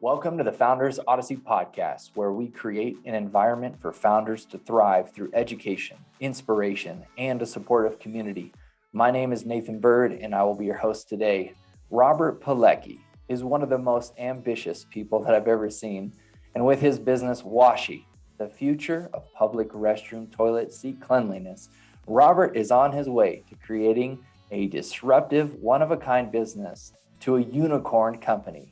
Welcome to the Founders Odyssey podcast, where we create an environment for founders to thrive through education, inspiration, and a supportive community. My name is Nathan Byrd, and I will be your host today. Robert Poleki is one of the most ambitious people that I've ever seen. And with his business, Washie, the future of public restroom toilet seat cleanliness, Robert is on his way to creating a disruptive, one-of-a-kind business to a unicorn company.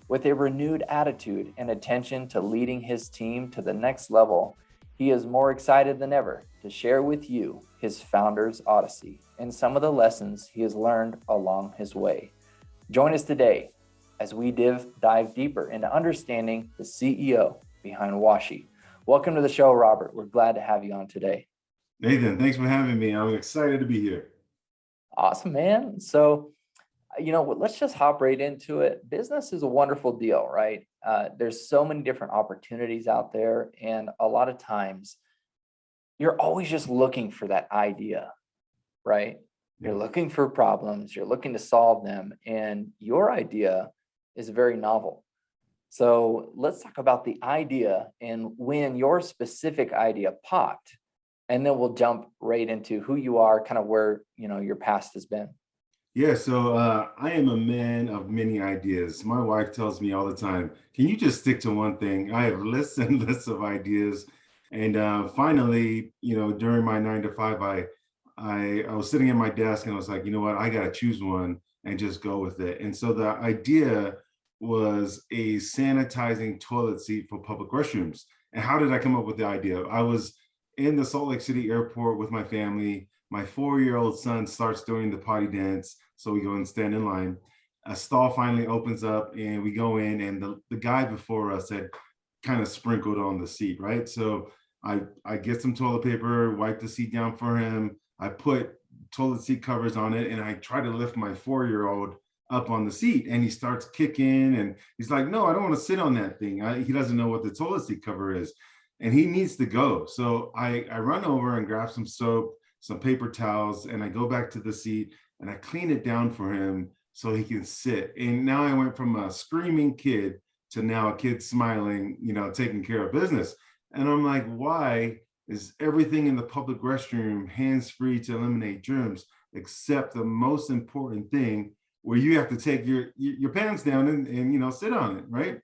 With a renewed attitude and attention to leading his team to the next level, he is more excited than ever to share with you his Founders Odyssey and some of the lessons he has learned along his way. Join us today as we dive deeper into understanding the CEO behind Washie. Welcome to the show, Robert. We're glad to have you on today. Nathan, thanks for having me. I'm excited to be here. Awesome, man. So, let's just hop right into it. Business is a wonderful deal, right? There's so many different opportunities out there. And a lot of times you're always just looking for that idea, right? You're looking for problems, you're looking to solve them. And your idea is very novel. So let's talk about the idea and when your specific idea popped. And then we'll jump right into who you are, kind of where, your past has been. Yeah, so I am a man of many ideas. My wife tells me all the time, can you just stick to one thing? I have lists and lists of ideas. And finally, during my 9 to 5, I was sitting at my desk and I was like, you know what, I got to choose one and just go with it. And so the idea was a sanitizing toilet seat for public restrooms. And how did I come up with the idea? I was in the Salt Lake City airport with my family. My 4-year-old son starts doing the potty dance. So we go and stand in line. A stall finally opens up and we go in, and the guy before us had kind of sprinkled on the seat, right? So I get some toilet paper, wipe the seat down for him. I put toilet seat covers on it, and I try to lift my 4-year-old up on the seat, and he starts kicking, and he's like, no, I don't want to sit on that thing. He doesn't know what the toilet seat cover is, and he needs to go. So I run over and grab some soap, some paper towels, and I go back to the seat and I clean it down for him so he can sit. And now I went from a screaming kid to now a kid smiling, taking care of business. And I'm like, why is everything in the public restroom hands-free to eliminate germs, except the most important thing where you have to take your pants down and sit on it, right?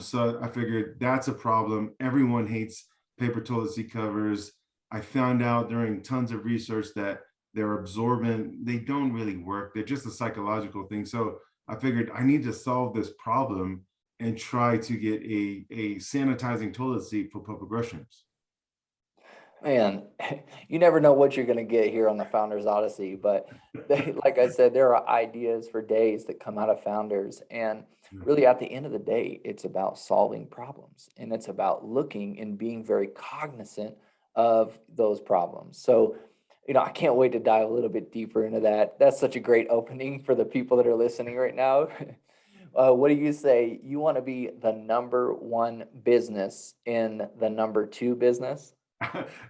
So I figured that's a problem. Everyone hates paper toilet seat covers. I found out during tons of research that they're absorbent. They don't really work. They're just a psychological thing. So I figured I need to solve this problem and try to get a sanitizing toilet seat for public restrooms. Man, you never know what you're going to get here on the Founders Odyssey, but like I said, there are ideas for days that come out of founders. And really at the end of the day, it's about solving problems, and it's about looking and being very cognizant of those problems. So, I can't wait to dive a little bit deeper into that. That's such a great opening for the people that are listening right now. What do you say? You want to be the number one business in the number two business?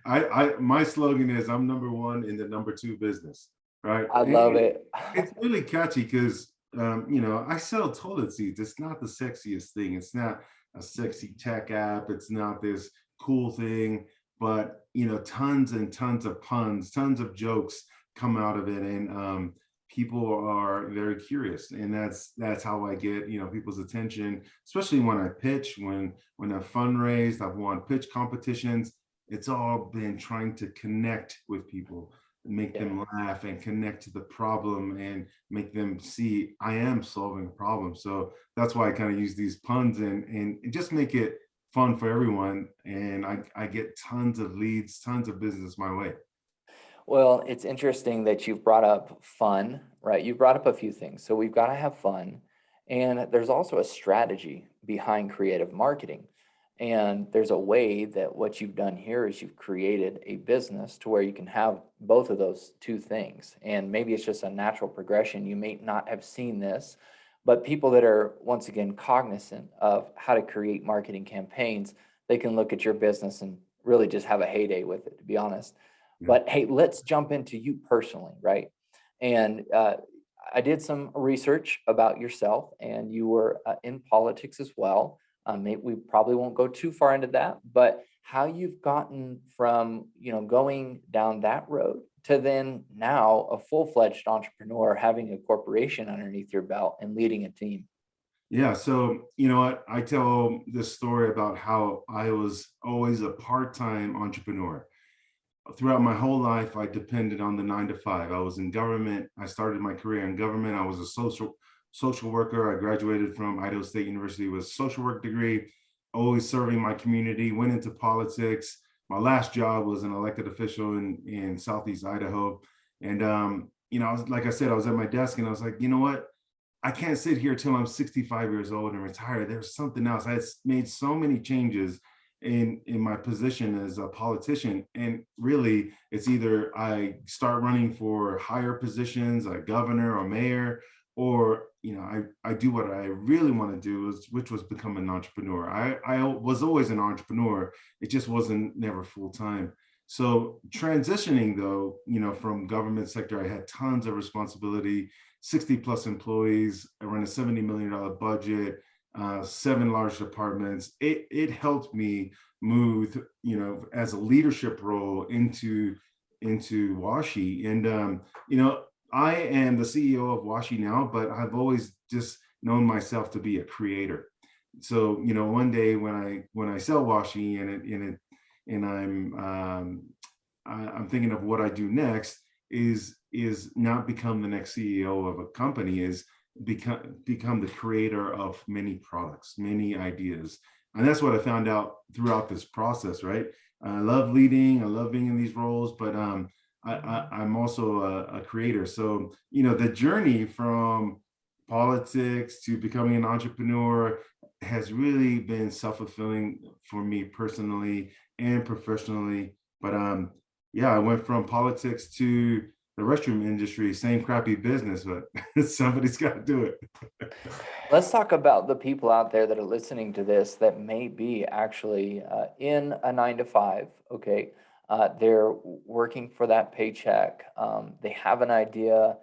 My slogan is I'm number one in the number two business, right? I love it. It's really catchy because, I sell toilet seats. It's not the sexiest thing. It's not a sexy tech app. It's not this cool thing, but, tons and tons of puns, tons of jokes come out of it. And people are very curious. And that's how I get, people's attention, especially when I pitch, when I've fundraised, I've won pitch competitions. It's all been trying to connect with people, make them laugh and connect to the problem and make them see I am solving a problem. So that's why I kind of use these puns and just make it fun for everyone. And I get tons of leads, tons of business my way. Well, it's interesting that you've brought up fun, right? You've brought up a few things. So we've got to have fun. And there's also a strategy behind creative marketing. And there's a way that what you've done here is you've created a business to where you can have both of those two things. And maybe it's just a natural progression. You may not have seen this, but people that are, once again, cognizant of how to create marketing campaigns, they can look at your business and really just have a heyday with it, to be honest. Yeah. But hey, let's jump into you personally, right? And I did some research about yourself, and you were in politics as well. We probably won't go too far into that, but how you've gotten from, going down that road to then now a full-fledged entrepreneur, having a corporation underneath your belt and leading a team. Yeah, so you know what? I tell this story about how I was always a part-time entrepreneur. Throughout my whole life, I depended on the 9 to 5. I was in government. I started my career in government. I was a social worker. I graduated from Idaho State University with a social work degree, always serving my community, went into politics. My last job was an elected official in Southeast Idaho. And like I said, I was at my desk and I was like, you know what? I can't sit here till I'm 65 years old and retire. There's something else. I had made so many changes in my position as a politician, and really, it's either I start running for higher positions, like governor or mayor, or I do what I really want to do, which was become an entrepreneur. I was always an entrepreneur. It just wasn't never full time. So transitioning though, from government sector, I had tons of responsibility, 60 plus employees, I ran a $70 million budget, 7 large departments. It helped me move, as a leadership role into Washie. And I am the CEO of Washie now, but I've always just known myself to be a creator. So one day when I sell Washie and I'm thinking of what I do next is not become the next CEO of a company, is become the creator of many products, many ideas. And that's what I found out throughout this process, right? I love leading, I love being in these roles, but I'm also a creator. So, the journey from politics to becoming an entrepreneur has really been self-fulfilling for me personally and professionally. But yeah, I went from politics to the restroom industry, same crappy business, but somebody's got to do it. Let's talk about the people out there that are listening to this that may be actually in a 9 to 5. Okay. They're working for that paycheck. They have an idea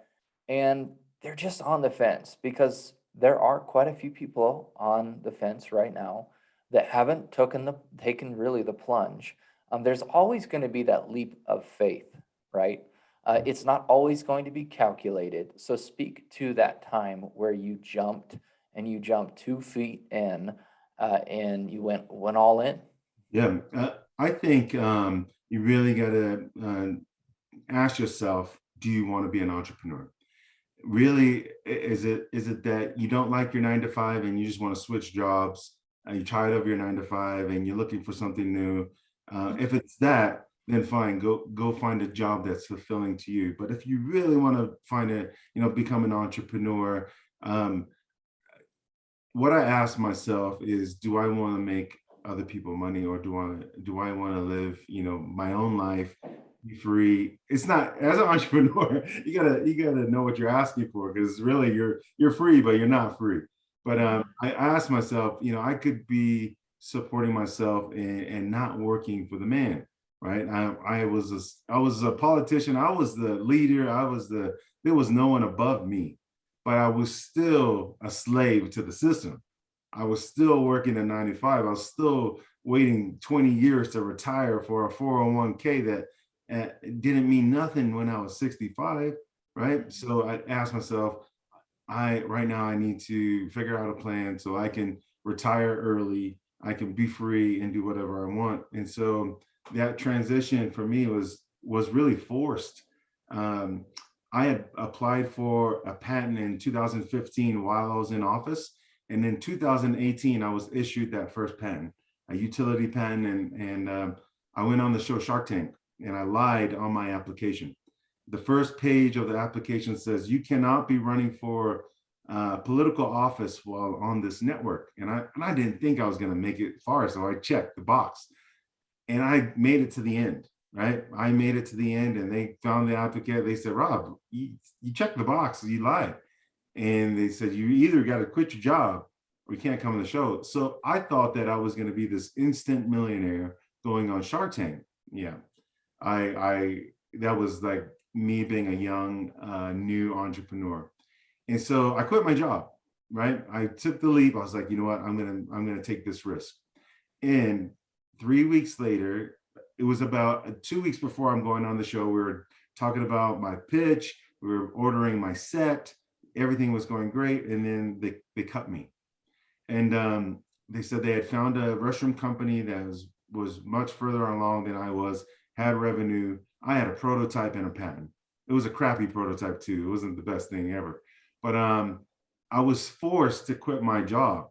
and they're just on the fence, because there are quite a few people on the fence right now that haven't taken really the plunge. There's always going to be that leap of faith, right? It's not always going to be calculated. So speak to that time where you jumped, and you jumped 2 feet in, and you went all in. Yeah, I think you really got to ask yourself, do you want to be an entrepreneur? Really, is it that you don't like your 9 to 5 and you just want to switch jobs? Are you tired of your 9 to 5 and you're looking for something new? If it's that, then fine, go find a job that's fulfilling to you. But if you really want to become an entrepreneur, what I ask myself is, do I want to make other people money, or do I want to live, my own life, be free? It's not, as an entrepreneur, you gotta know what you're asking for, because really you're free, but you're not free. But I ask myself, I could be supporting myself and not working for the man, right? I was a politician. I was the leader. There was no one above me, but I was still a slave to the system. I was still working at 95. I was still waiting 20 years to retire for a 401k that didn't mean nothing when I was 65, right? So I asked myself, right now I need to figure out a plan so I can retire early, I can be free and do whatever I want. And so that transition for me was really forced. Um, I had applied for a patent in 2015 while I was in office. And in 2018, I was issued that first patent, a utility patent. And I went on the show Shark Tank, and I lied on my application. The first page of the application says, you cannot be running for political office while on this network. And I didn't think I was going to make it far. So I checked the box and I made it to the end, right? I made it to the end, and they found the applicant. They said, Rob, you checked the box, you lied. And they said, you either got to quit your job or you can't come on the show. So I thought that I was going to be this instant millionaire going on Shark Tank. Yeah. I that was like me being a young, new entrepreneur. And so I quit my job, right? I took the leap. I was like, you know what? I'm gonna take this risk. And 3 weeks later, it was about 2 weeks before I'm going on the show. We were talking about my pitch. We were ordering my set. Everything was going great, and then they cut me. And they said they had found a restroom company that was much further along than I was, had revenue. I had a prototype and a patent. It was a crappy prototype too. It wasn't the best thing ever. But I was forced to quit my job,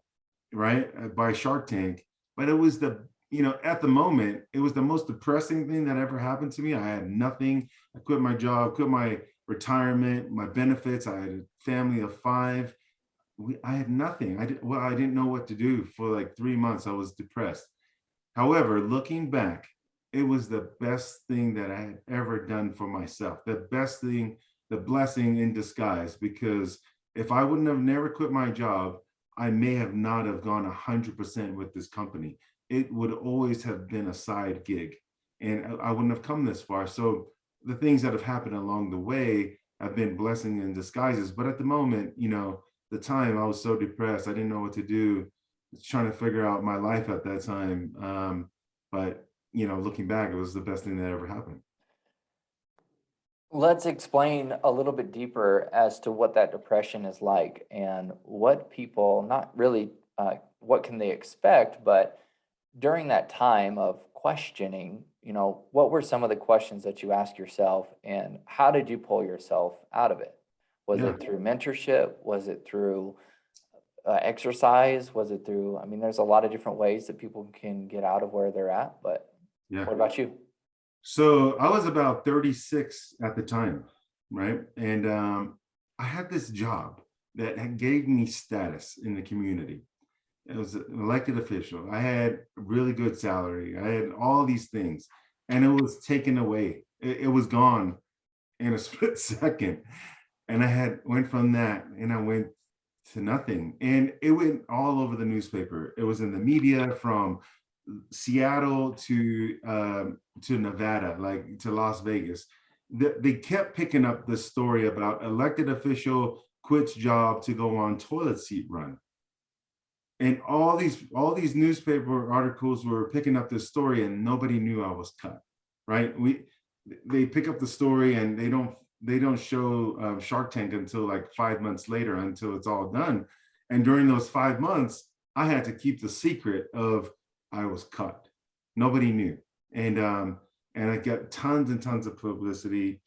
right, by Shark Tank. But it was at the moment, it was the most depressing thing that ever happened to me. I had nothing. I quit my job, quit my retirement, my benefits. I had a family of five. I had nothing. I didn't know what to do for like 3 months. I was depressed. However, looking back, it was the best thing that I had ever done for myself. The best thing, the blessing in disguise, because if I wouldn't have never quit my job, I may have not have gone 100% with this company. It would always have been a side gig, and I wouldn't have come this far. So the things that have happened along the way have been blessing in disguises. But at the moment, the time I was so depressed, I didn't know what to do. I was trying to figure out my life at that time. But looking back, it was the best thing that ever happened. Let's explain a little bit deeper as to what that depression is like and what people, not really what can they expect, but during that time of questioning, what were some of the questions that you asked yourself and how did you pull yourself out of it? Was Yeah, it through mentorship? Was it through exercise? Was it through, there's a lot of different ways that people can get out of where they're at, but yeah. what about you? So I was about 36 at the time, right? And I had this job that gave me status in the community. It was an elected official. I had a really good salary. I had all these things, and it was taken away. It was gone in a split second. And I had went from that, and I went to nothing. And it went all over the newspaper. It was in the media from Seattle to Nevada, like to Las Vegas. They kept picking up the story about elected official quits job to go on toilet seat run. And all these newspaper articles were picking up this story, and nobody knew I was cut. Right? They pick up the story, and they don't show Shark Tank until like 5 months later, until it's all done. And during those 5 months, I had to keep the secret of I was cut. Nobody knew, and I got tons and tons of publicity.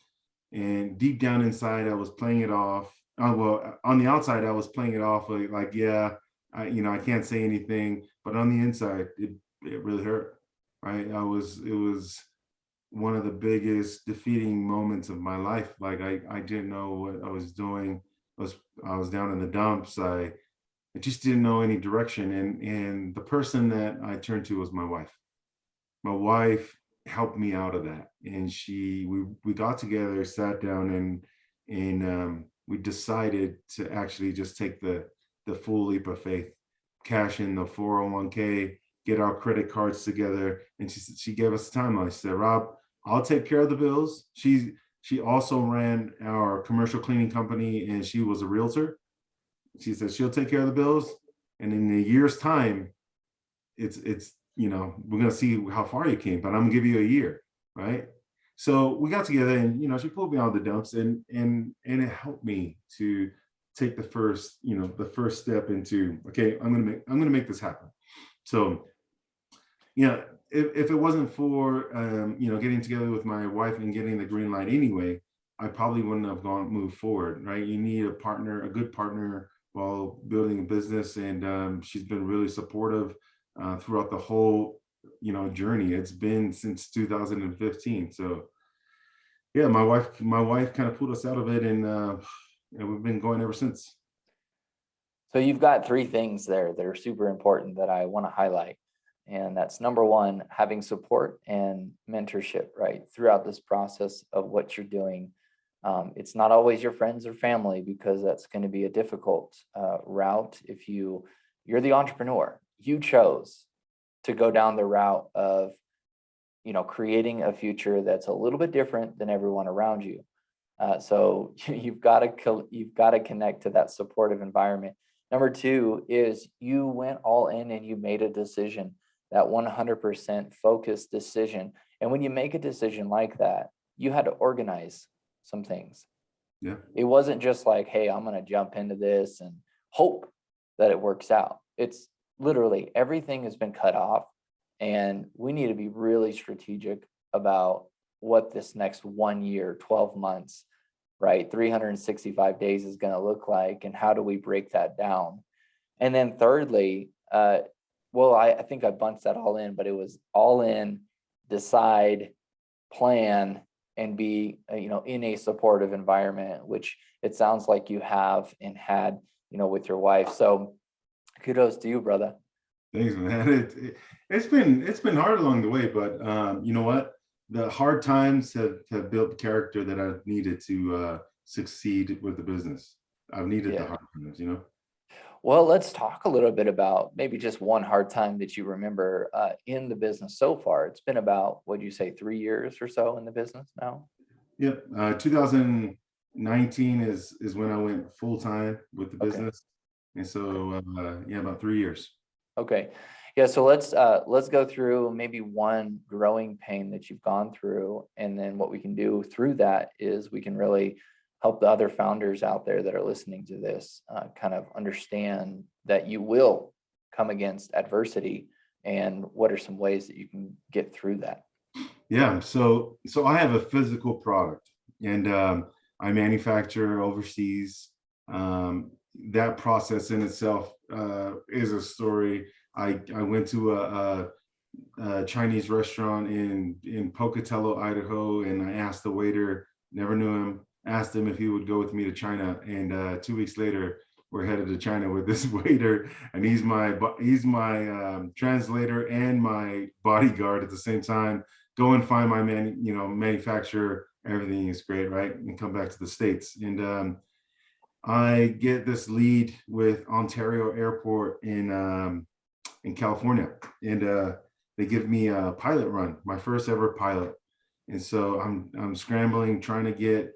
And deep down inside, I was playing it off. Well, on the outside, I was playing it off like yeah, I can't say anything. But on the inside, it really hurt. Right? It was one of the biggest defeating moments of my life. Like I didn't know what I was doing. I was down in the dumps. I just didn't know any direction. And the person that I turned to was my wife. My wife helped me out of that. And we got together, sat down, and we decided to actually just take the full leap of faith, cash in the 401k, get our credit cards together. And she gave us a timeline. She said, Rob, I'll take care of the bills. She also ran our commercial cleaning company, and she was a realtor. She said she'll take care of the bills, and in a year's time, we're gonna see how far you came, but I'm gonna give you a year, right? So we got together, and she pulled me out of the dumps, and it helped me to take the first step into, okay, I'm gonna make this happen. So if it wasn't for getting together with my wife and getting the green light anyway, I probably wouldn't have moved forward, right? You need a good partner while building a business, and she's been really supportive throughout the whole journey. It's been since 2015. So yeah, my wife kind of pulled us out of it, and we've been going ever since. So you've got three things there that are super important that I want to highlight. And that's number one, having support and mentorship, right? Throughout this process of what you're doing. It's not always your friends or family, because that's going to be a difficult route. If you're the entrepreneur, you chose to go down the route of, creating a future that's a little bit different than everyone around you. So you've got to connect to that supportive environment. Number two is you went all in and you made a decision, that 100% focused decision. And when you make a decision like that, you had to organize some things. Yeah. It wasn't just like, hey, I'm going to jump into this and hope that it works out. It's literally everything has been cut off, and we need to be really strategic about what this next 1 year, 12 months, right, 365 days is going to look like, and how do we break that down? And then thirdly, I think I bunched that all in, but it was all in, decide, plan, and be in a supportive environment, which it sounds like you have and had with your wife. So kudos to you, brother. Thanks, man. It's been hard along the way, but you know what? The hard times have built the character that I've needed to succeed with the business. I've needed the hard times. Well, let's talk a little bit about maybe just one hard time that you remember in the business so far. It's been about, what'd you say, 3 years or so in the business now? Yep. 2019 is when I went full time with the Okay. business, and so about 3 years. Okay. Yeah. So let's go through maybe one growing pain that you've gone through. And then what we can do through that is we can really help the other founders out there that are listening to this kind of understand that you will come against adversity, and what are some ways that you can get through that. Yeah. So I have a physical product, and I manufacture overseas. That process in itself is a story. I went to a Chinese restaurant in Pocatello, Idaho, and I asked the waiter, never knew him, asked him if he would go with me to China. And 2 weeks later, we're headed to China with this waiter, and he's my translator and my bodyguard at the same time. Go and find my manufacturer. Everything is great, right? And come back to the States. And I get this lead with Ontario Airport in California, and they give me a pilot run, my first ever pilot. And so I'm scrambling, trying to get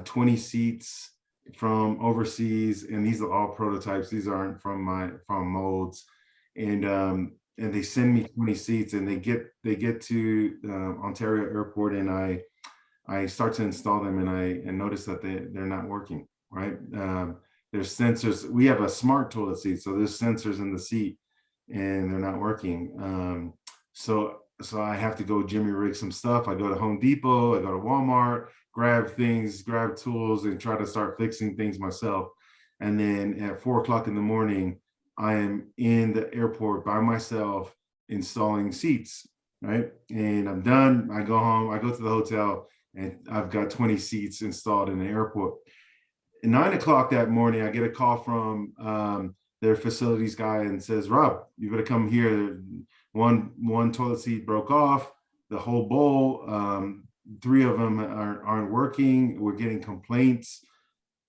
20 seats from overseas, and these are all prototypes. These aren't from molds, and they send me 20 seats, and they get to Ontario Airport, and I start to install them, and I notice that they're not working. Right? There's sensors. We have a smart toilet seat, so there's sensors in the seat, and they're not working. So I have to go Jimmy rig some stuff. I go to Home Depot, I go to Walmart, grab tools, and try to start fixing things myself. And then at 4 o'clock in the morning, I am in the airport by myself installing seats, right? And I'm done. I go home, I go to the hotel, and I've got 20 seats installed in the airport. At 9 o'clock that morning, I get a call from their facilities guy and says, Rob, you better come here. One toilet seat broke off, the whole bowl. 3 of them aren't working. We're getting complaints.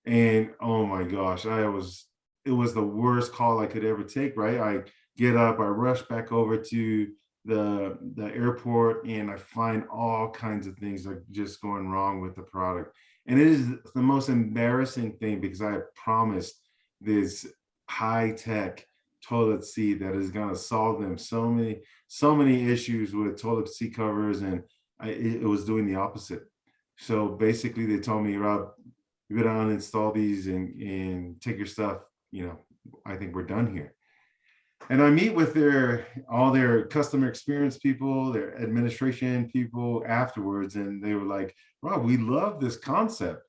And oh my gosh, it was the worst call I could ever take, right? I get up, I rush back over to the airport, and I find all kinds of things that are just going wrong with the product. And it is the most embarrassing thing, because I promised this high-tech toilet seat that is going to solve them so many issues with toilet seat covers, and it was doing the opposite. So basically they told me, Rob, you better uninstall these and take your stuff. I think we're done here. And I meet with all their customer experience people, their administration people afterwards, and they were like, Rob, we love this concept,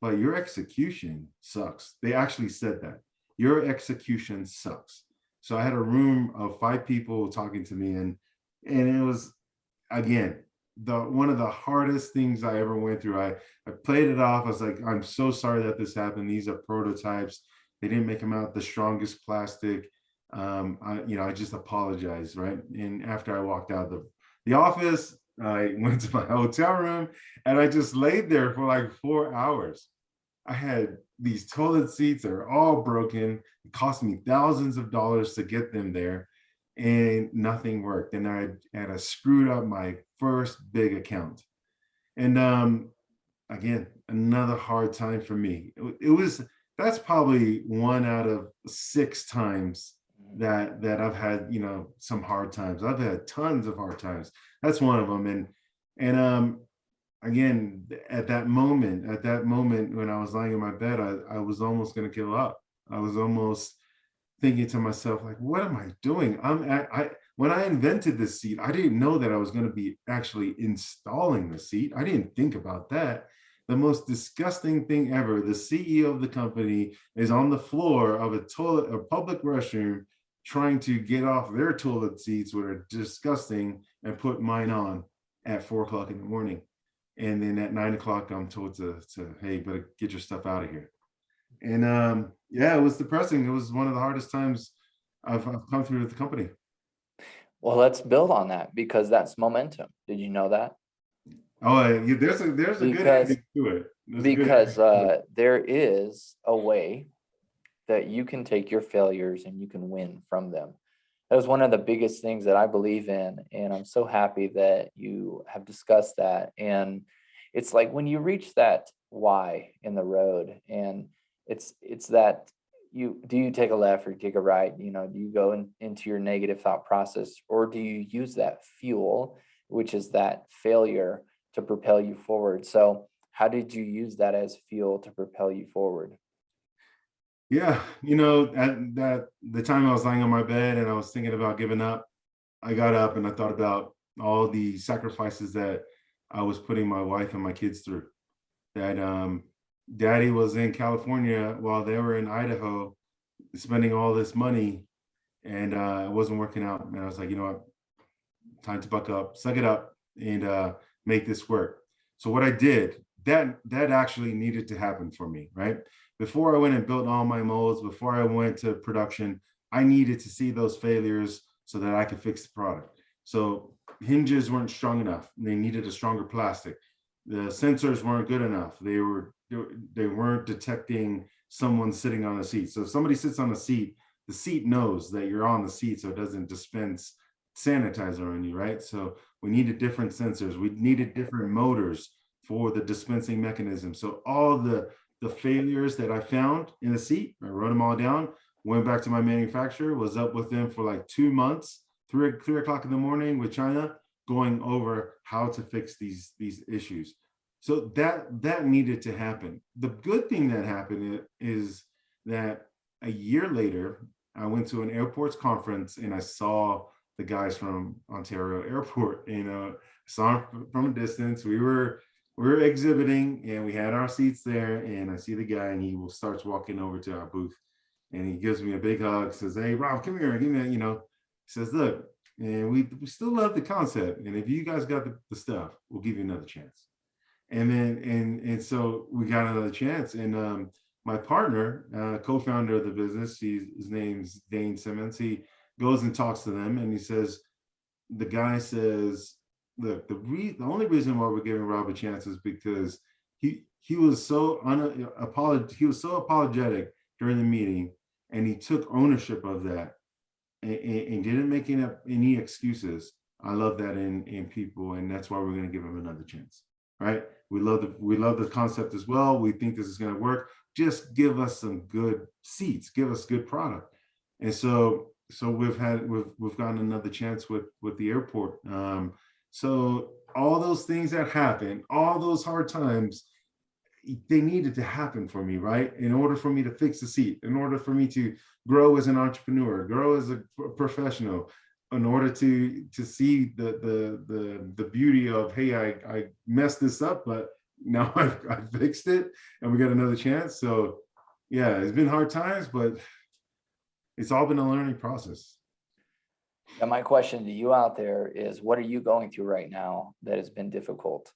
but your execution sucks. They actually said that. Your execution sucks. So I had a room of 5 people talking to me, and it was, again, one of the hardest things I ever went through. I played it off. I was like, I'm so sorry that this happened. These are prototypes. They didn't make them out the strongest plastic. I just apologized, right? And after I walked out of the office, I went to my hotel room, and I just laid there for like 4 hours. I had these toilet seats that are all broken. It cost me thousands of dollars to get them there, and nothing worked. And I had screwed up my first big account. And again, another hard time for me. It was that's probably one out of 6 times that I've had, some hard times. I've had tons of hard times. That's one of them. And again, at that moment when I was lying in my bed, I was almost gonna give up. I was almost thinking to myself, like, what am I doing? When I invented this seat, I didn't know that I was going to be actually installing the seat. I didn't think about that. The most disgusting thing ever. The CEO of the company is on the floor of a public restroom, trying to get off their toilet seats, which are disgusting, and put mine on at 4 o'clock in the morning. And then at 9 o'clock, I'm told to hey, better get your stuff out of here. And yeah, it was depressing. It was one of the hardest times I've come through with the company. Well, let's build on that because that's momentum. Did you know that? Oh, there's a good Because ending to it. There's a good ending because to it. there is a way that you can take your failures and you can win from them. That was one of the biggest things that I believe in, and I'm so happy that you have discussed that. And it's like when you reach that why in the road, and it's that you take a left or take a right, do you go into your negative thought process, or do you use that fuel, which is that failure, to propel you forward? So how did you use that as fuel to propel you forward? Yeah, at that the time I was lying on my bed and I was thinking about giving up, I got up and I thought about all the sacrifices that I was putting my wife and my kids through. That daddy was in California while they were in Idaho spending all this money, and it wasn't working out. And I was like, you know what, time to buck up, suck it up, and make this work. So what I did, that actually needed to happen for me, right? Before I went and built all my molds, before I went to production, I needed to see those failures so that I could fix the product. So hinges weren't strong enough. They needed a stronger plastic. The sensors weren't good enough. They weren't detecting someone sitting on a seat. So if somebody sits on a seat, the seat knows that you're on the seat, so it doesn't dispense sanitizer on you, right? So we needed different sensors. We needed different motors for the dispensing mechanism. So all the failures that I found in the seat, I wrote them all down, went back to my manufacturer, was up with them for like 2 months, 3 o'clock in the morning with China, going over how to fix these issues. So that needed to happen. The good thing that happened is that a year later, I went to an airports conference and I saw the guys from Ontario Airport. Saw them from a distance. We were exhibiting and we had our seats there. And I see the guy and he starts walking over to our booth and he gives me a big hug. Says, "Hey, Rob, come here. Give me He says, look, and we still love the concept. And if you guys got the stuff, we'll give you another chance." And then and so we got another chance. And my partner, co-founder of the business, his name's Dane Simmons. He goes and talks to them, and the guy says, "Look, the only reason why we're giving Rob a chance is because he was so apologetic during the meeting, and he took ownership of that, and didn't make any excuses. I love that in people, and that's why we're going to give him another chance. Right? We love the concept as well. We think this is going to work. Just give us some good seats. Give us good product." And so we've gotten another chance with the airport. So all those things that happened, all those hard times, they needed to happen for me, right? In order for me to fix the seat, in order for me to grow as an entrepreneur, grow as a professional, in order to see the beauty of, hey, I messed this up, but now I fixed it and we got another chance. So yeah, it's been hard times, but it's all been a learning process. And my question to you out there is, what are you going through right now that has been difficult?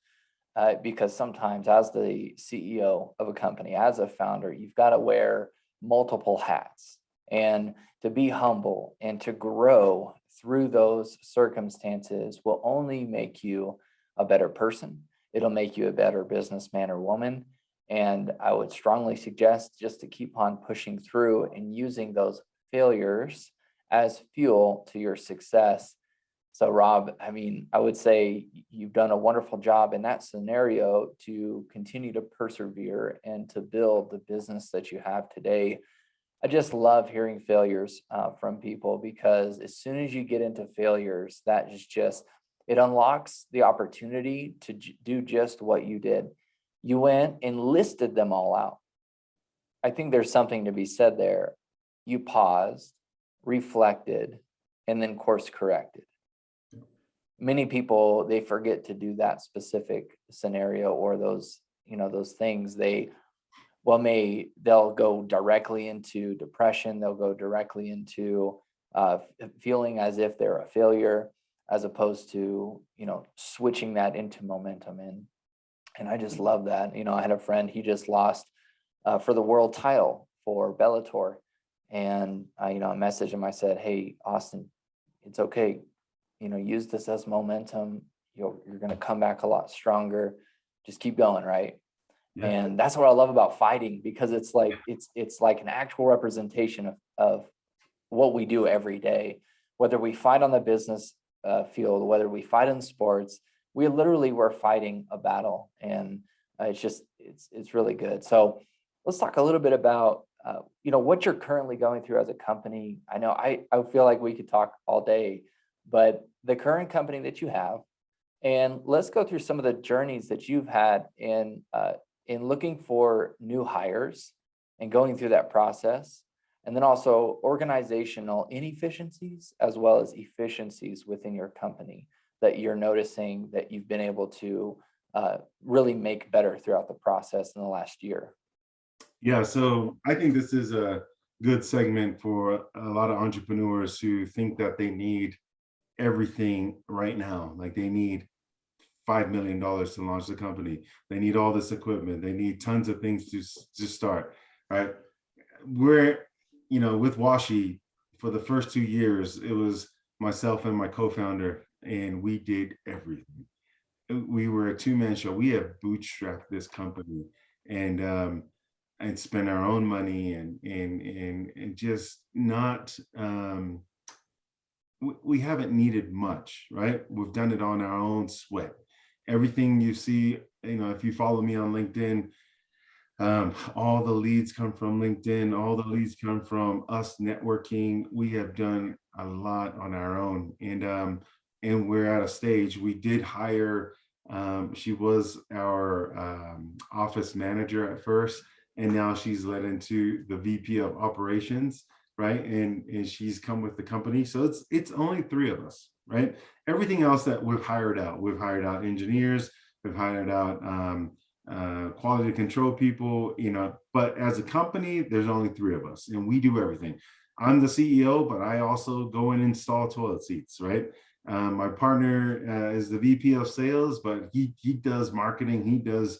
Because sometimes as the CEO of a company, as a founder, you've got to wear multiple hats, and to be humble and to grow through those circumstances will only make you a better person. It'll make you a better businessman or woman. And I would strongly suggest just to keep on pushing through and using those failures as fuel to your success So Rob, I mean, I would say you've done a wonderful job in that scenario to continue to persevere and to build the business that you have today. I just love hearing failures from people, because as soon as you get into failures, that is just, it unlocks the opportunity to do just what you did. You went and listed them all out. I think there's something to be said there. You paused, reflected, and then course corrected. Many people, they forget to do that specific scenario, or those, those things. They'll go directly into depression. They'll go directly into feeling as if they're a failure, as opposed to, switching that into momentum. And I just love that. I had a friend, he just lost for the world title for Bellator. And I messaged him, I said, hey, Austin, it's okay. Use this as momentum. You're going to come back a lot stronger. Just keep going. Right. Yeah. And that's what I love about fighting, because it's like, it's like an actual representation of what we do every day, whether we fight on the business field, whether we fight in sports, we're fighting a battle. And it's really good. So let's talk a little bit about, what you're currently going through as a company. I know I feel like we could talk all day, but the current company that you have, and let's go through some of the journeys that you've had in looking for new hires and going through that process, and then also organizational inefficiencies as well as efficiencies within your company that you're noticing that you've been able to really make better throughout the process in the last year. Yeah, so I think this is a good segment for a lot of entrepreneurs who think that they need everything right now. Like they need $5 million to launch the company. They need all this equipment. They need tons of things to start. Right? We're, with Washie, for the first 2 years, it was myself and my co-founder, and we did everything. We were a two-man show. We have bootstrapped this company and spent our own money and just not. We haven't needed much, right? We've done it on our own sweat. Everything you see, if you follow me on LinkedIn, all the leads come from LinkedIn. All the leads come from us networking. We have done a lot on our own, and we're at a stage. We did hire. She was our office manager at first, and now she's led into the VP of operations. Right. And she's come with the company. So it's only 3 of us, right? Everything else that we've hired out engineers, we've hired out quality control people, but as a company, there's only 3 of us and we do everything. I'm the CEO, but I also go and install toilet seats, right? My partner is the VP of sales, but he does marketing, he does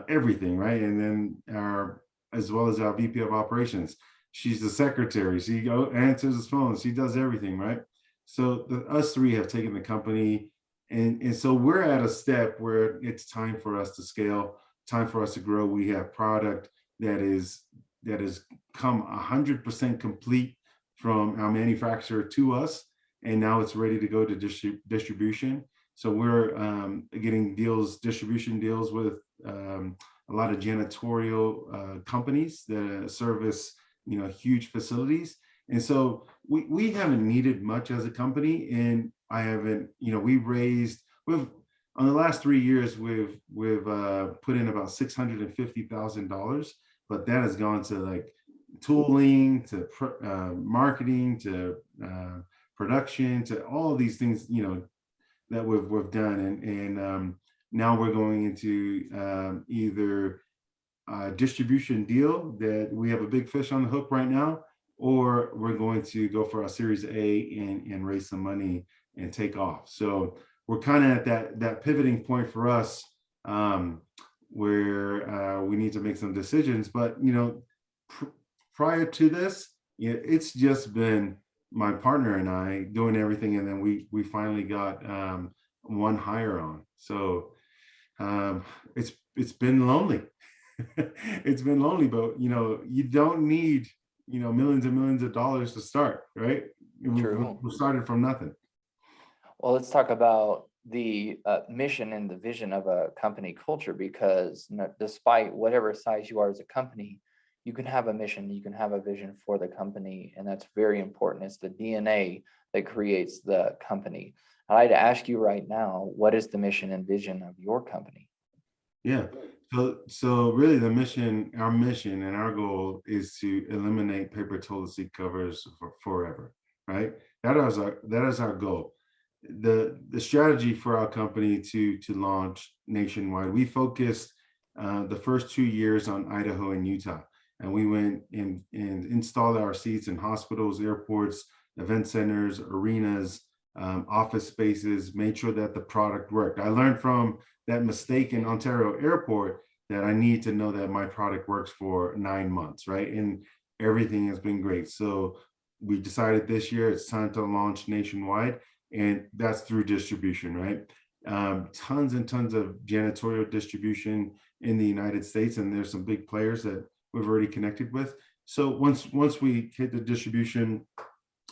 everything, right? And then as well as our VP of operations. She's the secretary. She answers his phone. She does everything, right? So us 3 have taken the company, and so we're at a step where it's time for us to scale, time for us to grow. We have product that is come 100% complete from our manufacturer to us, and now it's ready to go to distribution. So we're getting distribution deals with a lot of janitorial companies that service huge facilities. And so we haven't needed much as a company, and I haven't, we've on the last 3 years, we've put in about $650,000, but that has gone to like tooling, to marketing, to production, to all of these things, that we've done. And now we're going into either distribution deal that we have a big fish on the hook right now, or we're going to go for our Series A and raise some money and take off. So we're kind of at that pivoting point for us, where we need to make some decisions. But prior to this, it's just been my partner and I doing everything, and then we finally got one hire on. So it's been lonely. It's been lonely, but you don't need millions and millions of dollars to start, right? True. We started from nothing. Well, let's talk about the mission and the vision of a company culture, because despite whatever size you are as a company, you can have a mission, you can have a vision for the company, and that's very important. It's the DNA that creates the company. I'd like to ask you right now, what is the mission and vision of your company? Yeah. So really our mission and our goal is to eliminate paper toilet seat covers for forever, right? That is our goal. The strategy for our company to launch nationwide, we focused the first 2 years on Idaho and Utah. And we went and installed our seats in hospitals, airports, event centers, arenas, office spaces, made sure that the product worked. I learned from that mistake in Ontario Airport that I need to know that my product works for 9 months, right? And everything has been great. So we decided this year it's time to launch nationwide, and that's through distribution, right? Tons and tons of janitorial distribution in the United States, and there's some big players that we've already connected with. So once we hit the distribution,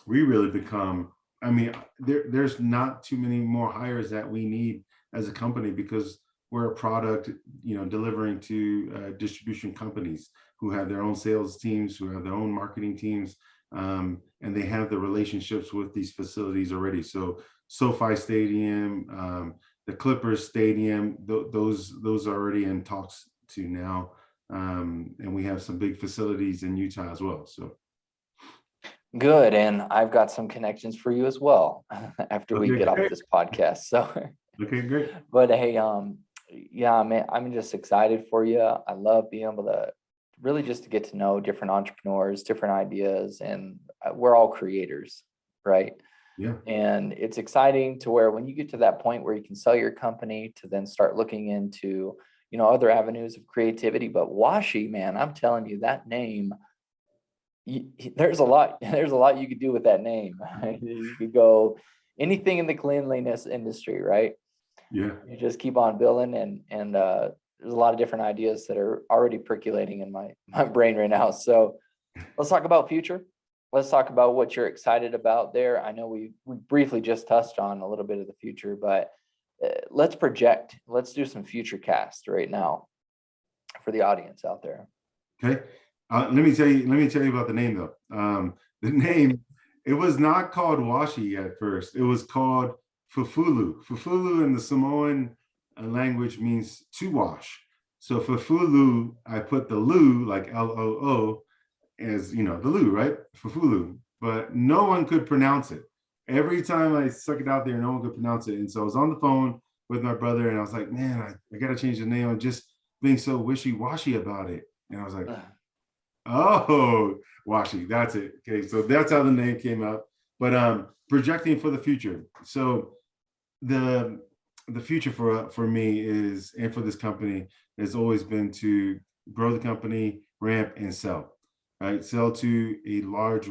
we really become, I mean, there's not too many more hires that we need as a company, because we're a product, delivering to distribution companies who have their own sales teams, who have their own marketing teams, and they have the relationships with these facilities already. So SoFi Stadium, the Clippers Stadium, those are already in talks to now, and we have some big facilities in Utah as well. So Good, and I've got some connections for you as well after we okay, get off great. this podcast. So, Okay, great. but hey, yeah, man, I'm just excited for you. I love being able to really just to get to know different entrepreneurs, different ideas, and we're all creators, right? Yeah. And it's exciting to where when you get to that point where you can sell your company to then start looking into, other avenues of creativity. But Washie, man, I'm telling you, that name, there's a lot you could do with that name. You could go anything in the cleanliness industry, right? Yeah. You just keep on building, and there's a lot of different ideas that are already percolating in my brain right now. So let's talk about future. Let's talk about what you're excited about there. I know we briefly just touched on a little bit of the future, but let's project. Let's do some future cast right now for the audience out there. Okay. Let me tell you about the name though. The name, it was not called Washie at first. It was called Fufulu. Fufulu in the Samoan language means to wash. So Fufulu, I put the lu, like Loo, as the lu, right? Fufulu. But no one could pronounce it. Every time I stuck it out there, no one could pronounce it. And so I was on the phone with my brother, and I was like, man, I got to change the name. I'm just being so wishy-washy about it. And I was like, oh, Washie, that's it. Okay, so that's how the name came out. But projecting for the future. So the future for me is, and for this company, has always been to grow the company, ramp, and sell. Right, sell to a large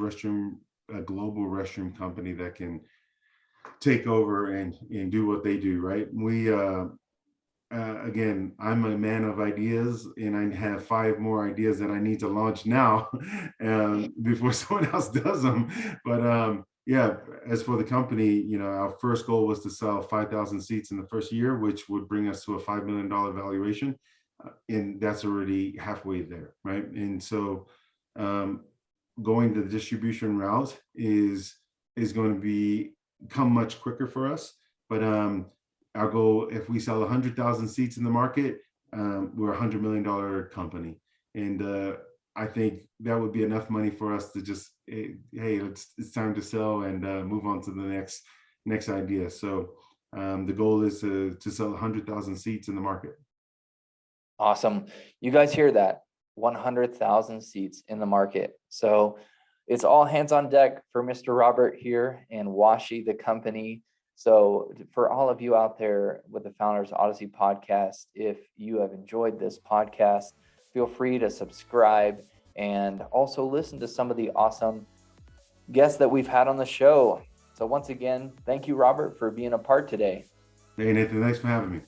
a global restroom company that can take over and do what they do. Right, we again, I'm a man of ideas, and I have 5 more ideas that I need to launch now before someone else does them. But yeah, as for the company, our first goal was to sell 5,000 seats in the first year, which would bring us to a $5 million valuation. And that's already halfway there, right? And so going the distribution route is going to become much quicker for us. But our goal, if we sell 100,000 seats in the market, we're a $100 million company. And I think that would be enough money for us to just, hey, it's time to sell and move on to the next idea. So the goal is to sell 100,000 seats in the market. Awesome. You guys hear that? 100,000 seats in the market. So it's all hands on deck for Mr. Robert here and Washie, the company. So for all of you out there with the Founders Odyssey podcast, if you have enjoyed this podcast, feel free to subscribe and also listen to some of the awesome guests that we've had on the show. So once again, thank you, Robert, for being a part today. Hey, Nathan, thanks for having me.